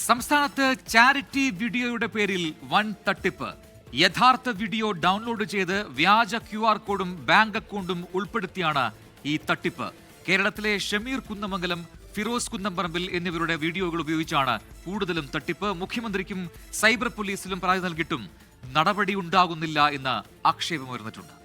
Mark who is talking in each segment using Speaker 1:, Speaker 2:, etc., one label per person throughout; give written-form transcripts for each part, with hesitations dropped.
Speaker 1: സംസ്ഥാനത്ത് ചാരിറ്റി വീഡിയോയുടെ പേരിൽ വൻ തട്ടിപ്പ്. യഥാർത്ഥ വീഡിയോ ഡൗൺലോഡ് ചെയ്ത് വ്യാജ QR കോഡും ബാങ്ക് അക്കൗണ്ടും ഉൾപ്പെടുത്തിയാണ് ഈ തട്ടിപ്പ്. കേരളത്തിലെ ഷമീർ കുന്നമംഗലം, ഫിറോസ് കുന്നംപറമ്പിൽ എന്നിവരുടെ വീഡിയോകൾ ഉപയോഗിച്ചാണ് കൂടുതലും തട്ടിപ്പ്. മുഖ്യമന്ത്രിക്കും സൈബർ പോലീസിലും പരാതി നൽകിയിട്ടും നടപടി ഉണ്ടാകുന്നില്ല എന്ന് ആക്ഷേപമുയർന്നിട്ടുണ്ട്.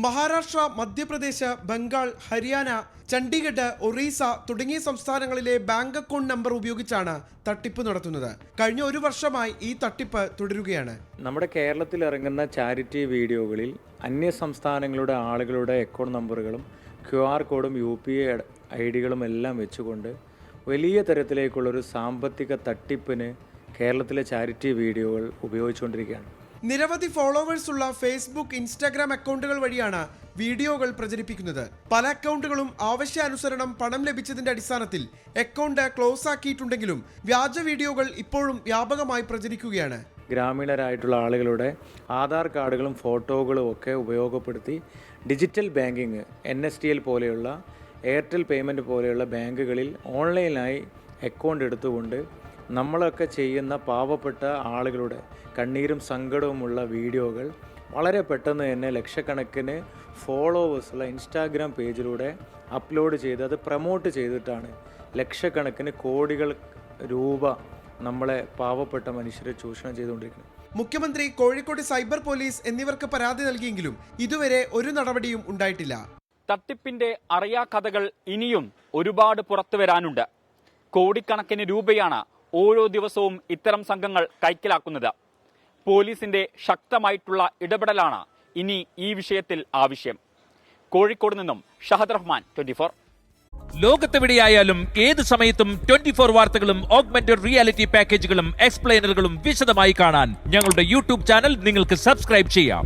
Speaker 2: മഹാരാഷ്ട്ര, മധ്യപ്രദേശ്, ബംഗാൾ, ഹരിയാന, ചണ്ഡീഗഡ്, ഒറീസ തുടങ്ങിയ സംസ്ഥാനങ്ങളിലെ ബാങ്ക് അക്കൗണ്ട് നമ്പർ ഉപയോഗിച്ചാണ് തട്ടിപ്പ് നടത്തുന്നത്. കഴിഞ്ഞ ഒരു വർഷമായി ഈ തട്ടിപ്പ് തുടരുകയാണ്.
Speaker 3: നമ്മുടെ കേരളത്തിൽ ഇറങ്ങുന്ന ചാരിറ്റി വീഡിയോകളിൽ അന്യ സംസ്ഥാനങ്ങളുടെ ആളുകളുടെ അക്കൗണ്ട് നമ്പറുകളും QR കോഡും UPI ID-കളും എല്ലാം വെച്ചുകൊണ്ട് വലിയ തരത്തിലേക്കുള്ളൊരു സാമ്പത്തിക തട്ടിപ്പിന് കേരളത്തിലെ ചാരിറ്റി വീഡിയോകൾ ഉപയോഗിച്ചുകൊണ്ടിരിക്കുകയാണ്.
Speaker 2: നിരവധി ഫോളോവേഴ്സ് ഉള്ള ഫേസ്ബുക്ക്, ഇൻസ്റ്റാഗ്രാം അക്കൗണ്ടുകൾ വഴിയാണ് വീഡിയോകൾ പ്രചരിപ്പിക്കുന്നത്. പല അക്കൗണ്ടുകളും ആവശ്യാനുസരണം പണം ലഭിച്ചതിന്റെ അടിസ്ഥാനത്തിൽ അക്കൗണ്ട് ക്ലോസ് ആക്കിയിട്ടുണ്ടെങ്കിലും വ്യാജ വീഡിയോകൾ ഇപ്പോഴും വ്യാപകമായി പ്രചരിക്കുകയാണ്.
Speaker 3: ഗ്രാമീണരായിട്ടുള്ള ആളുകളുടെ ആധാർ കാർഡുകളും ഫോട്ടോകളും ഒക്കെ ഉപയോഗപ്പെടുത്തി ഡിജിറ്റൽ ബാങ്കിങ്, NSDL പോലെയുള്ള, എയർടെൽ പേയ്മെൻറ്റ് പോലെയുള്ള ബാങ്കുകളിൽ ഓൺലൈനായി അക്കൗണ്ട് എടുത്തുകൊണ്ട് നമ്മളൊക്കെ ചെയ്യുന്ന പാവപ്പെട്ട ആളുകളുടെ കണ്ണീരും സങ്കടവുമുള്ള വീഡിയോകൾ വളരെ പെട്ടെന്ന് തന്നെ ലക്ഷക്കണക്കിന് ഫോളോവേഴ്സുള്ള ഇൻസ്റ്റാഗ്രാം പേജിലൂടെ അപ്ലോഡ് ചെയ്ത് അത് പ്രൊമോട്ട് ചെയ്തിട്ടാണ് ലക്ഷക്കണക്കിന് കോടികൾ രൂപ നമ്മളെ പാവപ്പെട്ട മനുഷ്യരെ ചൂഷണം ചെയ്തുകൊണ്ടിരിക്കുന്നത്.
Speaker 2: മുഖ്യമന്ത്രി, കോഴിക്കോട് സൈബർ പോലീസ് എന്നിവർക്ക് പരാതി നൽകിയെങ്കിലും ഇതുവരെ ഒരു നടപടിയും ഉണ്ടായിട്ടില്ല.
Speaker 4: തട്ടിപ്പിന്റെ അറിയാ കഥകൾ ഇനിയും ഒരുപാട് പുറത്തു വരാനുണ്ട്. കോടിക്കണക്കിന് രൂപയാണ് ഓരോ ദിവസവും ഇത്തരം സംഘങ്ങൾ കൈക്കലാക്കുന്നത്. പോലീസിന്റെ ശക്തമായിട്ടുള്ള ഇടപെടലാണ് ഇനി ഈ വിഷയത്തിൽ ആവശ്യം. കോഴിക്കോട് നിന്നും ഷഹദ് റഹ്മാൻ, 24.
Speaker 5: ലോകത്തെവിടെയായാലും ഏത് സമയത്തും 24 വാർത്തകളും ഓഗ്മെന്റഡ് റിയാലിറ്റി പാക്കേജുകളും എക്സ്പ്ലെയിനറുകളും വിശദമായി കാണാൻ ഞങ്ങളുടെ YouTube ചാനൽ നിങ്ങൾക്ക് സബ്സ്ക്രൈബ് ചെയ്യാം.